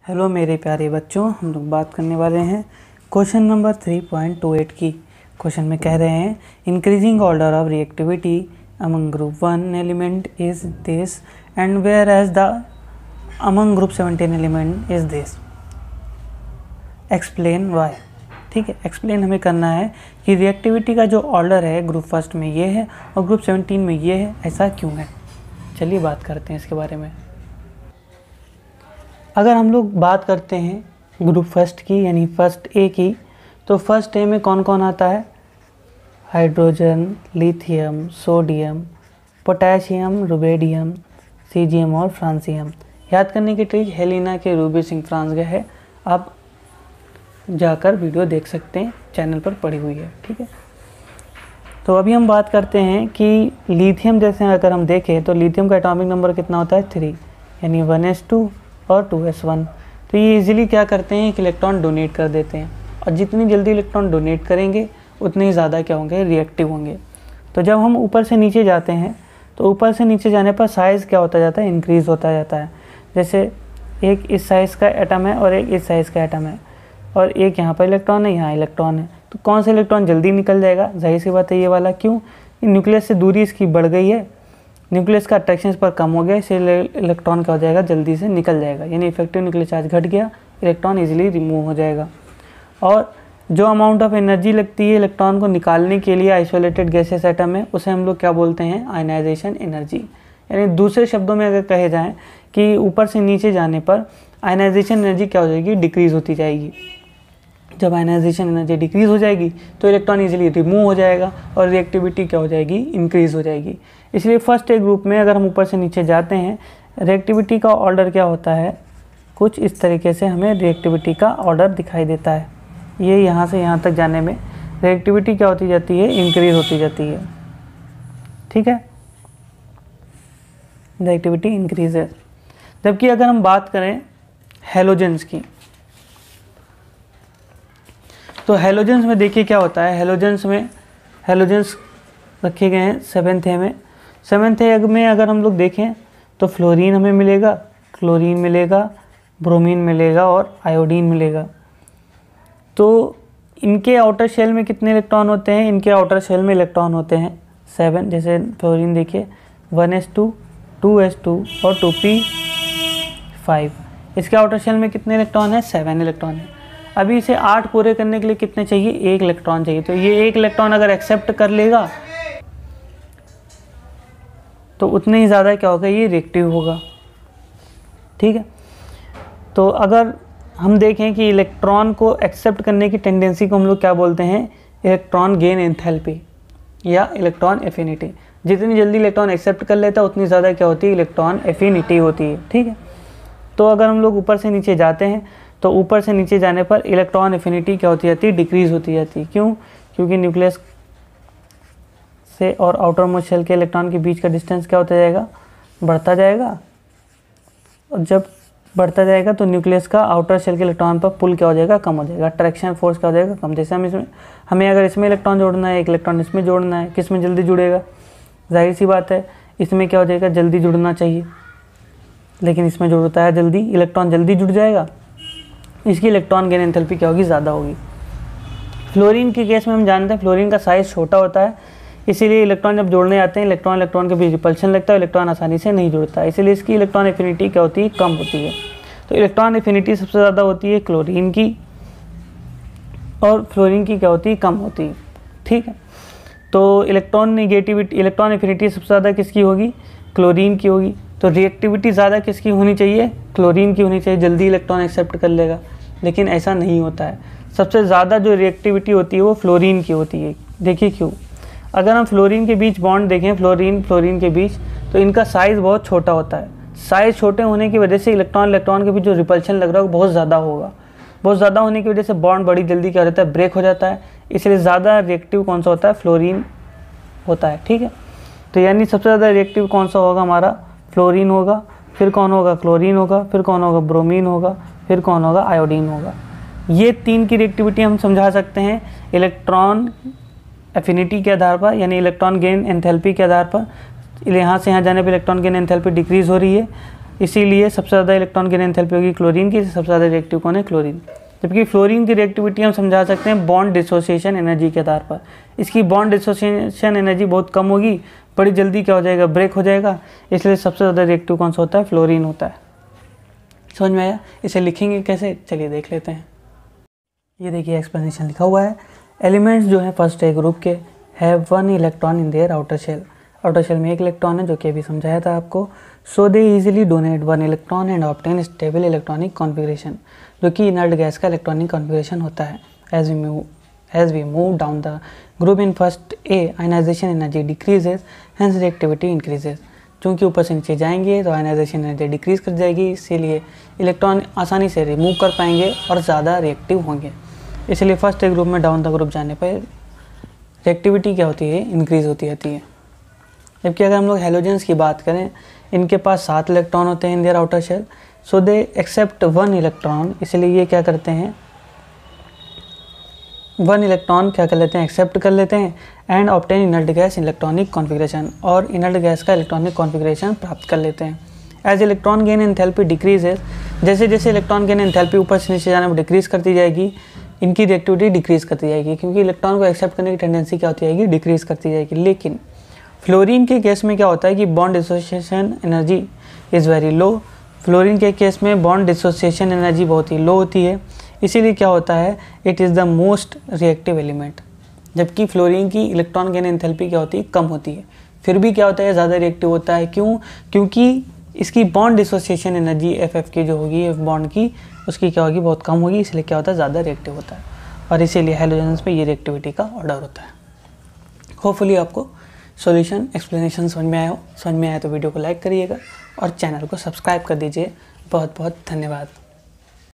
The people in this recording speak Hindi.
हेलो मेरे प्यारे बच्चों, हम लोग बात करने वाले हैं क्वेश्चन नंबर 3.28 की। क्वेश्चन में कह रहे हैं increasing order of reactivity among group 1 element is this and whereas the among group 17 element is this, explain why. ठीक है, एक्सप्लेन हमें करना है कि रिएक्टिविटी का जो ऑर्डर है ग्रुप फर्स्ट में ये है और ग्रुप 17 में ये है, ऐसा क्यों है। चलिए बात करते हैं इसके बारे में। अगर हम लोग बात करते हैं ग्रुप फर्स्ट की यानी फर्स्ट ए की, तो फर्स्ट ए में कौन कौन आता है? Hydrogen, lithium, sodium, potassium, rubidium, caesium और फ्रांसियम। याद करने की ट्रिक हेलिना के रूबी सिंह फ्रांस गए है, आप जाकर वीडियो देख सकते हैं, चैनल पर पड़ी हुई है। ठीक है, तो अभी हम बात करते हैं कि लिथियम जैसे अगर हम देखें तो लिथियम का एटॉमिक नंबर कितना होता है? 3, यानी 1s2 और 2s1। तो ये इजीली क्या करते हैं कि इलेक्ट्रॉन डोनेट कर देते हैं, और जितनी जल्दी इलेक्ट्रॉन डोनेट करेंगे उतने ही ज़्यादा क्या होंगे? रिएक्टिव होंगे। तो जब हम ऊपर से नीचे जाते हैं तो ऊपर से नीचे जाने पर साइज़ क्या होता जाता है? इंक्रीज़ होता जाता है। जैसे एक इस साइज़ का एटम है और एक इस साइज़ का एटम है, और एक यहाँ पर इलेक्ट्रॉन है, यहाँ इलेक्ट्रॉन है, तो कौन सा इलेक्ट्रॉन जल्दी निकल जाएगा? जाहिर सी बात है ये वाला। क्यों? न्यूक्लियस से दूरी इसकी बढ़ गई है, न्यूक्लियस का अट्रैक्शन इस पर कम हो गया, इसलिए इलेक्ट्रॉन क्या हो जाएगा? जल्दी से निकल जाएगा, यानी इफेक्टिव न्यूक्लियर चार्ज घट गया, इलेक्ट्रॉन इजीली रिमूव हो जाएगा। और जो अमाउंट ऑफ एनर्जी लगती है इलेक्ट्रॉन को निकालने के लिए आइसोलेटेड गैसेस एटम में, उसे हम लोग क्या बोलते हैं? Ionization energy. यानी दूसरे शब्दों में अगर कहे जाएँ कि ऊपर से नीचे जाने पर आयनाइजेशन एनर्जी क्या हो जाएगी? डिक्रीज़ होती जाएगी। जब आयनाइजेशन एनर्जी डिक्रीज़ हो जाएगी तो इलेक्ट्रॉन इजीली रिमूव हो जाएगा और रिएक्टिविटी क्या हो जाएगी? इंक्रीज़ हो जाएगी। इसलिए फर्स्ट ए ग्रुप में अगर हम ऊपर से नीचे जाते हैं, रिएक्टिविटी का ऑर्डर क्या होता है? कुछ इस तरीके से हमें रिएक्टिविटी का ऑर्डर दिखाई देता है। ये यहाँ से यहाँ तक जाने में रिएक्टिविटी क्या होती जाती है? इंक्रीज़ होती जाती है। ठीक है, रिएक्टिविटी इंक्रीज है। जबकि अगर हम बात करें हैलोजेंस की, तो हैलोजेंस में देखिए क्या होता है। हैलोजेंस रखे गए हैं 7th ए में। 7th ए में अगर हम लोग देखें तो फ्लोरीन हमें मिलेगा, क्लोरीन मिलेगा, ब्रोमीन मिलेगा और आयोडीन मिलेगा। तो इनके आउटर शेल में कितने इलेक्ट्रॉन होते हैं? इनके आउटर शेल में इलेक्ट्रॉन होते हैं 7। जैसे फ्लोरीन देखिए 1s2, 2s2 और 2p5। इसके आउटर शेल में कितने इलेक्ट्रॉन हैं? 7 इलेक्ट्रॉन है। अभी इसे 8 पूरे करने के लिए कितने चाहिए? 1 इलेक्ट्रॉन चाहिए। तो ये 1 इलेक्ट्रॉन अगर एक्सेप्ट कर लेगा तो उतने ही ज़्यादा क्या होगा? ये रिएक्टिव होगा। ठीक है, तो अगर हम देखें कि इलेक्ट्रॉन को एक्सेप्ट करने की टेंडेंसी को हम लोग क्या बोलते हैं? इलेक्ट्रॉन गेन एंथैल्पी या इलेक्ट्रॉन एफिनिटी। जितनी जल्दी इलेक्ट्रॉन एक्सेप्ट कर लेता है उतनी ज़्यादा क्या होती है? इलेक्ट्रॉन एफिनिटी होती है। ठीक है, तो अगर हम लोग ऊपर से नीचे जाते हैं तो ऊपर से नीचे जाने पर इलेक्ट्रॉन एफिनिटी क्या होती जाती है? डिक्रीज़ होती जाती है। क्यों? क्योंकि न्यूक्लियस से और आउटर मोस्ट शेल के इलेक्ट्रॉन के बीच का डिस्टेंस क्या होता जाएगा? बढ़ता जाएगा, और जब बढ़ता जाएगा तो न्यूक्लियस का आउटर शेल के इलेक्ट्रॉन पर पुल क्या हो जाएगा? कम हो जाएगा, अट्रैक्शन फोर्स क्या हो जाएगा? कम। जैसे हमें अगर इसमें इलेक्ट्रॉन जोड़ना है, एक इलेक्ट्रॉन इसमें जोड़ना है, किस में जल्दी जुड़ेगा? जाहिर सी बात है इसमें क्या हो जाएगा? जल्दी जुड़ना चाहिए, लेकिन इसमें जुड़ता है जल्दी, इलेक्ट्रॉन जल्दी जुड़ जाएगा, इसकी इलेक्ट्रॉन गेन एंथैल्पी क्या होगी? ज़्यादा होगी। फ्लोरीन के केस में हम जानते हैं फ्लोरीन का साइज़ छोटा होता है, इसीलिए इलेक्ट्रॉन जब जोड़ने आते हैं इलेक्ट्रॉन के बीच रिपल्शन लगता है, इलेक्ट्रॉन आसानी से नहीं जुड़ता है, इसीलिए इसकी इलेक्ट्रॉन एफिनिटी क्या होती है? कम होती है। तो इलेक्ट्रॉन एफिनिटी सबसे ज़्यादा होती है क्लोरीन की, और फ्लोरीन की क्या होती है? कम होती है। ठीक है, तो इलेक्ट्रॉन एफिनिटी सबसे ज़्यादा किसकी होगी? क्लोरीन की होगी। तो रिएक्टिविटी ज़्यादा किसकी होनी चाहिए? क्लोरीन की होनी चाहिए, जल्दी इलेक्ट्रॉन एक्सेप्ट कर लेगा, लेकिन ऐसा नहीं होता है। सबसे ज़्यादा जो रिएक्टिविटी होती है वो फ्लोरीन की होती है। देखिए क्यों? अगर हम फ्लोरीन के बीच बॉन्ड देखें, फ्लोरीन के बीच, तो इनका साइज़ बहुत छोटा होता है। साइज़ छोटे होने की वजह से इलेक्ट्रॉन के बीच जो रिपल्शन लग रहा है वो बहुत ज़्यादा होगा। बहुत ज़्यादा होने की वजह से बॉन्ड बड़ी जल्दी क्या हो जाता है? ब्रेक हो जाता है। इसलिए ज़्यादा रिएक्टिव कौन सा होता है? फ्लोरीन होता है। ठीक है, तो यानी सबसे ज़्यादा रिएक्टिव कौन सा होगा? हमारा फ्लोरीन होगा, फिर कौन होगा? क्लोरीन होगा, फिर कौन होगा? ब्रोमीन होगा, फिर कौन होगा? आयोडीन होगा। ये 3 की रिएक्टिविटी हम समझा सकते हैं इलेक्ट्रॉन एफिनिटी के आधार पर, यानी इलेक्ट्रॉन गेन एंथैल्पी के आधार पर। यहाँ से यहाँ जाने पर इलेक्ट्रॉन गेन एंथैल्पी डिक्रीज़ हो रही है, इसीलिए सबसे ज़्यादा इलेक्ट्रॉन गेन एंथैल्पी होगी क्लोरीन की, सबसे ज़्यादा रिएक्टिव कौन है? क्लोरीन। जबकि फ्लोरीन की रिएक्टिविटी हम समझा सकते हैं बॉन्ड डिसोसिएशन एनर्जी के आधार पर। इसकी बॉन्ड डिसोसिएशन एनर्जी बहुत कम होगी, बड़ी जल्दी क्या हो जाएगा? ब्रेक हो जाएगा, इसलिए सबसे ज़्यादा रिएक्टिव कौन सा होता है? फ्लोरीन होता है। समझ में आया? इसे लिखेंगे कैसे? चलिए देख लेते हैं। ये देखिए एक्सप्लेनेशन लिखा हुआ है। एलिमेंट्स जो हैं फर्स्ट ए ग्रुप के have 1 electron in their outer shell. Outer shell में 1 इलेक्ट्रॉन है, जो कि अभी समझाया था आपको। So they easily donate 1 electron and obtain stable electronic configuration, जो कि इनर्ट गैस का इलेक्ट्रॉनिक कॉन्फिगरेशन होता है। As we move down the group in first A, ionisation energy decreases, hence reactivity increases. चूँकि ऊपर से नीचे जाएंगे तो आयनाइजेशन एनर्जी डिक्रीज कर जाएगी, इसीलिए इलेक्ट्रॉन आसानी से रिमूव कर पाएंगे और ज़्यादा रिएक्टिव होंगे। इसलिए फर्स्ट ए ग्रुप में डाउन द ग्रुप जाने पर रिएक्टिविटी क्या होती है? इंक्रीज होती रहती है। जबकि अगर हम लोग हैलोजेंस की बात करें, इनके पास 7 इलेक्ट्रॉन होते हैं in their outer shell. So they accept 1 electron, इसलिए ये क्या करते हैं? 1 इलेक्ट्रॉन क्या कर लेते हैं? एक्सेप्ट कर लेते हैं and obtain inert gas electronic configuration, और इनर्ट गैस का इलेक्ट्रॉनिक कॉन्फिगरेशन प्राप्त कर लेते हैं। As electron gain enthalpy decreases, जैसे जैसे इलेक्ट्रॉन गेन एंथैल्पी ऊपर से नीचे जाने में डिक्रीज करती जाएगी, इनकी रिएक्टिविटी डिक्रीज करती जाएगी, क्योंकि इलेक्ट्रॉन को एक्सेप्ट करने की टेंडेंसी क्या होती जाएगी? डिक्रीज करती जाएगी। लेकिन फ्लोरीन के केस में क्या होता है कि bond dissociation energy is very low. Fluorine के केस में बॉन्ड डिसोसिएशन एनर्जी बहुत ही लो होती है, इसीलिए क्या होता है? It is the most reactive element. जबकि फ्लोरीन की इलेक्ट्रॉन गेन एंथैल्पी क्या होती है? कम होती है, फिर भी क्या होता है? ज़्यादा रिएक्टिव होता है। क्यों? क्योंकि इसकी बॉन्ड डिसोसिएशन एनर्जी FF की जो होगी, एफ बॉन्ड की, उसकी क्या होगी? बहुत कम होगी, इसलिए क्या होता है? ज़्यादा रिएक्टिव होता है, और इसीलिए हैलोजेंस में ये रिएक्टिविटी का ऑर्डर होता है। होपफुली आपको सॉल्यूशन एक्सप्लेनेशन समझ में आया हो। समझ में आया तो वीडियो को लाइक करिएगा और चैनल को सब्सक्राइब कर दीजिए। बहुत बहुत धन्यवाद।